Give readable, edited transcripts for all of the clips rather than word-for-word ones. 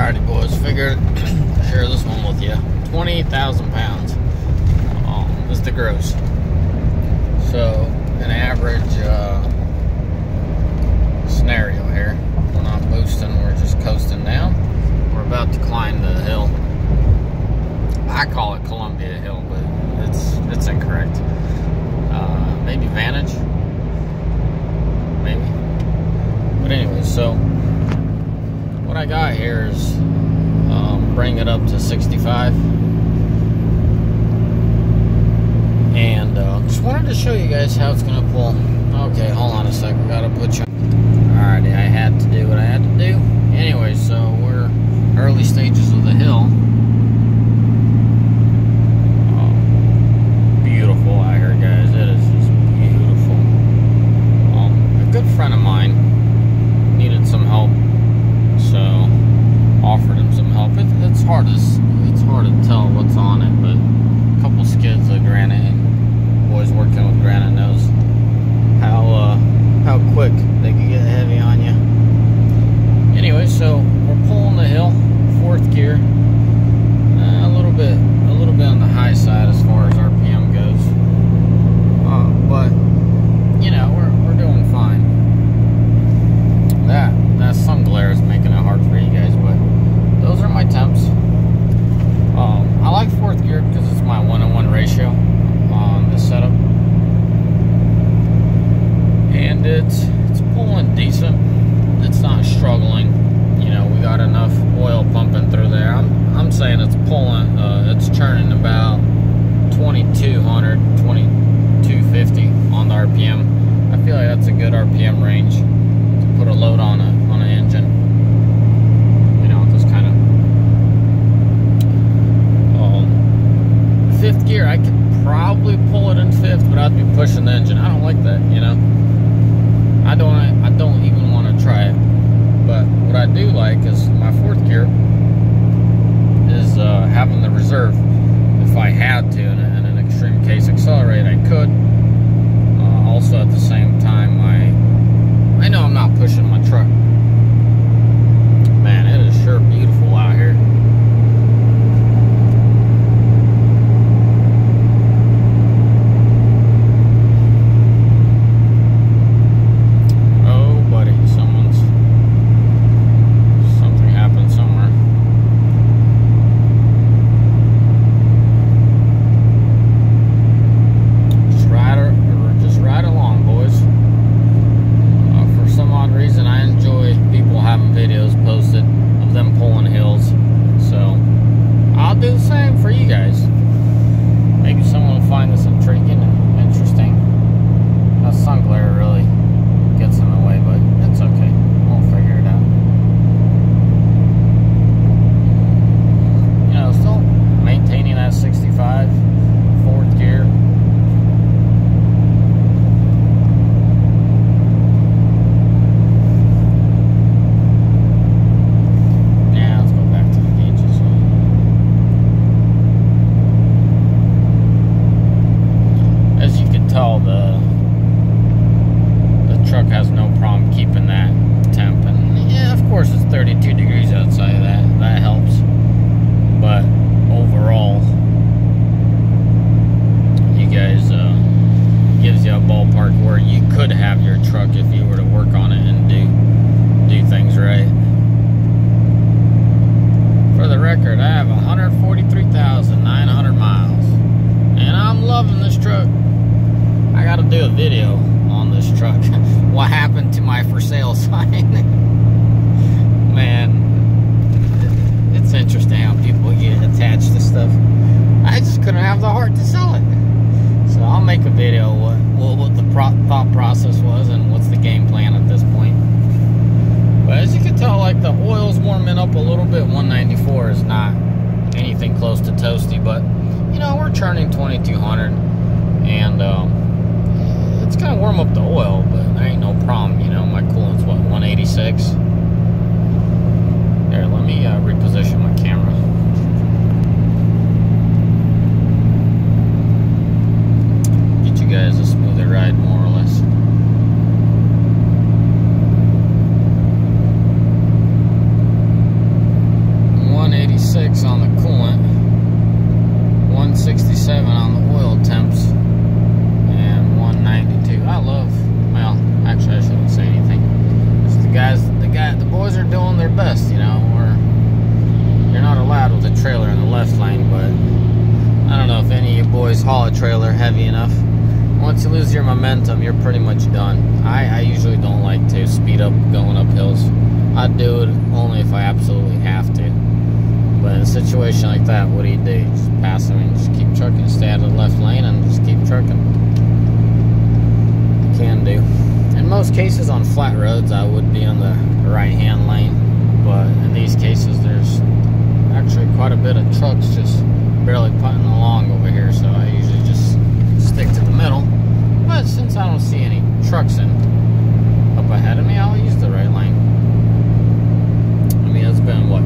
Alrighty, boys. Figured I'd share this one with you. 20,000 pounds is the gross. So, an average scenario here. We're not boosting, we're just coasting down. We're about to climb the hill. I call it Columbia Hill, but it's incorrect. Maybe Vantage? Maybe. But anyway, so what I got here is bring it up to 65. And just wanted to show you guys how it's going to pull. Okay, hold on a sec. We got to put you. Alrighty, I had to do what I had to do. Anyway, so we're early stages of the hill. Beautiful out here, guys. It is just beautiful. A good friend of mine needed some help, so offered him some help. It's hard to tell what's on it, but a couple skids of granite, and boys working with granite knows how quick they can get heavy on you. Anyway, so we're pulling the hill, 4th gear, a little bit on the high side as far as RPM goes, but you know we're doing fine. That sun glare is making it hard for you guys, but those are my temps. I like 4th gear because it's my 1-to-1 ratio on this setup, and it's pulling decent. It's not struggling. You know, we got enough oil pumping through there. I'm saying it's pulling. It's churning about 2,200, 2,250 on the RPM. I feel like that's a good RPM range to put a load on an engine. You know, just kind of 5th gear. I could probably pull it in 5th, but I'd be pushing the engine. I don't like that. You know, I don't even want to try it. But what I do like is my 4th gear is having the reserve. If I had to, in an extreme case, accelerate, I could. Also, at the same time, I know I'm not pushing my truck. Man, it is sure beautiful out here. Thought process was and what's the game plan at this point. But as you can tell, like, the oil's warming up a little bit. 194 is not anything close to toasty, but you know, we're churning 2,200, and it's gonna warm up the oil, but there ain't no problem. You know, my coolant's what, 186. There, let me reposition my camera. Get you guys a smoother ride, more or less. 187 on the oil temps and 192. I love, well, actually I shouldn't say anything. It's the boys are doing their best, you know. You're not allowed with a trailer in the left lane, but I don't know if any of you boys haul a trailer heavy enough. Once you lose your momentum, you're pretty much done. I usually don't like to speed up going up hills. I do it only if I absolutely have to. But in a situation like that, what do? You just pass them and just keep trucking, stay out of the left lane and just keep trucking. You can do. In most cases on flat roads, I would be on the right-hand lane. But in these cases, there's actually quite a bit of trucks just barely putting along over here. So I usually just stick to the middle. But since I don't see any trucks up ahead of me, I'll use the right lane. I mean, it's been what?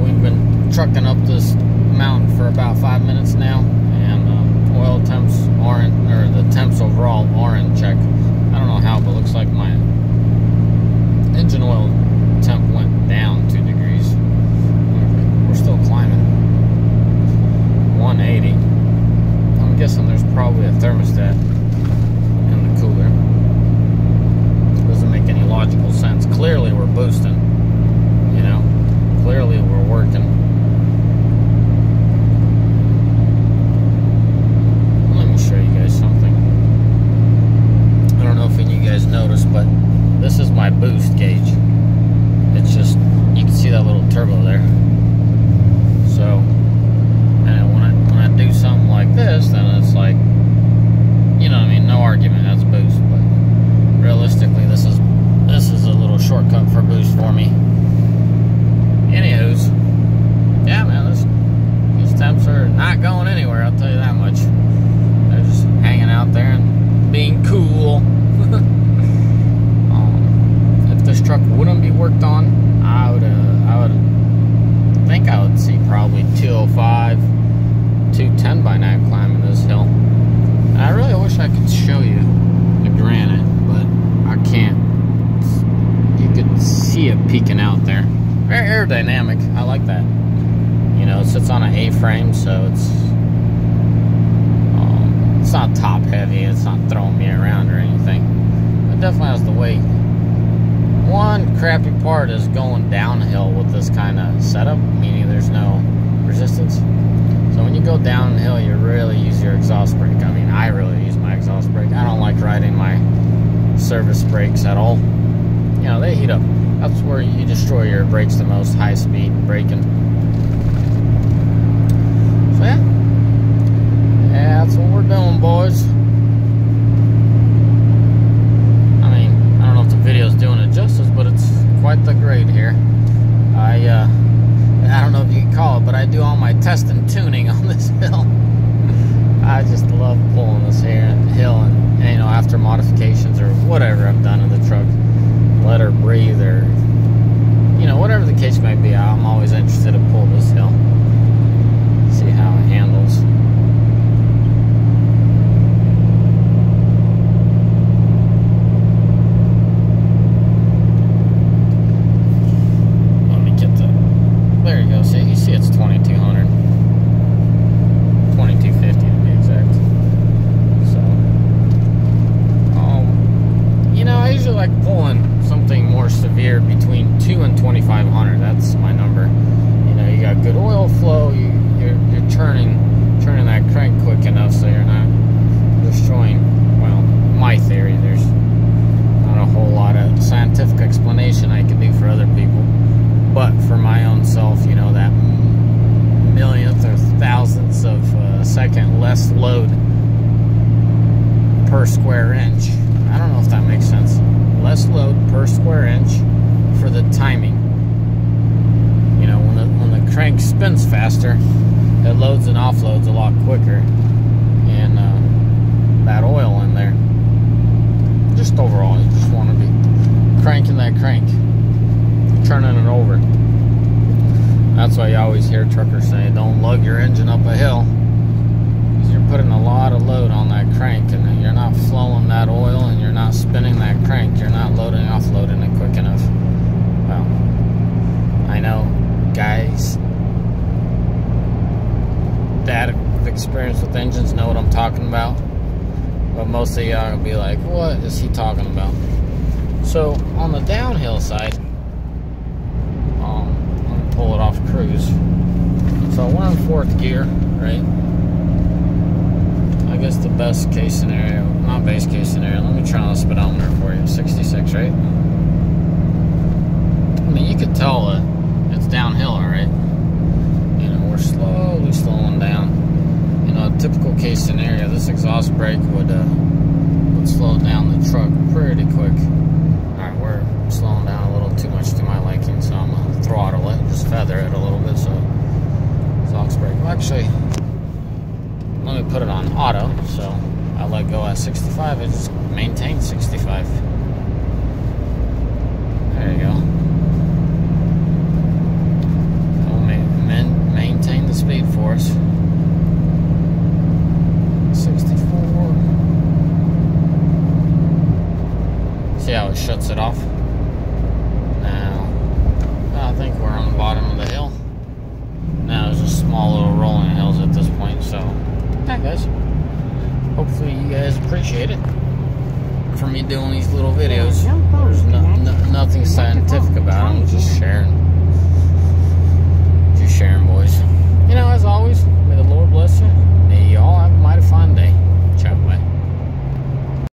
We've been trucking up this mountain for about 5 minutes now, and oil temps are in, or the temps overall are in check. I don't know how, but it looks like my engine oil temp went down 2 degrees. We're still climbing. 180. I'm guessing there's probably a thermostat in the cooler. Doesn't make any logical sense. Clearly we're boosting, you know. Clearly we're working. Let me show you guys something. I don't know if any of you guys noticed, but this is my boost gauge. It's just, you can see that little turbo there. So, and when I do something like this, then it's like, you know what I mean, no argument, that's boost. But realistically, this is a little shortcut for boost for me. Anywho's, yeah, man, these temps are not going anywhere, I'll tell you that much. They're just hanging out there and being cool. If this truck wouldn't be worked on, I would think I would see probably 205, 210 by now climbing this hill. And I really wish I could show you the granite, but I can't. You could see it peeking out there. Very aerodynamic. I like that. You know, it sits on an A-frame, so it's not top heavy. It's not throwing me around or anything. It definitely has the weight. One crappy part is going downhill with this kind of setup, meaning there's no resistance. So when you go downhill, you really use your exhaust brake. I mean, I really use my exhaust brake. I don't like riding my service brakes at all. You know, they heat up. That's where you destroy your brakes the most, high speed braking. So yeah, that's what we're doing, boys. I mean, I don't know if the video's doing it justice, but it's quite the grade here. I don't know if you can call it, but I do all my test and tuning on this hill. I just love pulling this hill, and you know, after modifications or whatever I've done in the truck, let her breathe, or you know, whatever the case may be, I'm always interested to pull this hill, see how it handles. Let me get the, there you go, see, you see it's 2200, 2250 to be exact. So you know, I usually like pulling something more severe between 2 and 2500. That's my number. You know, you got good oil flow. You're turning that crank quick enough so you're not destroying. Well, my theory. There's not a whole lot of scientific explanation I can do for other people, but for my own self, you know, that millionth or thousandths of a second less load per square inch. I don't know if that makes sense. Less load per square inch for the timing. You know, when the crank spins faster, it loads and offloads a lot quicker, and that oil in there. Just overall, you just want to be cranking that crank, turning it over. That's why you always hear truckers say, "Don't lug your engine up a hill," because you're putting a lot of load on that crank, and you're not flowing that oil, and you're not spinning that crank. You're not loading and offloading it quick enough. Well, I know guys that the experience with engines know what I'm talking about. But most of y'all will be like, what is he talking about? So on the downhill side, let me pull it off cruise. So we're in 4th gear, right? I guess the best case scenario, not base case scenario, let me turn on the speedometer for you. 66, right? I mean, you could tell it's downhill, alright? You know, we're slowly slowing down. You know, a typical case scenario, this exhaust brake would slow down the truck pretty quick. Alright, we're slowing down a little too much to my liking, so I'm going to throttle it, just feather it a little bit, so exhaust brake. Well, actually, let me put it on auto, so I let go at 65, it just maintains 65. There you go. Maintain the speed for us. 64. See how it shuts it off? Now, I think we're on the bottom of the hill. Now there's just small little rolling hills at this point, so yeah, guys. Hopefully you guys appreciate it for me doing these little videos. There's nothing scientific about them,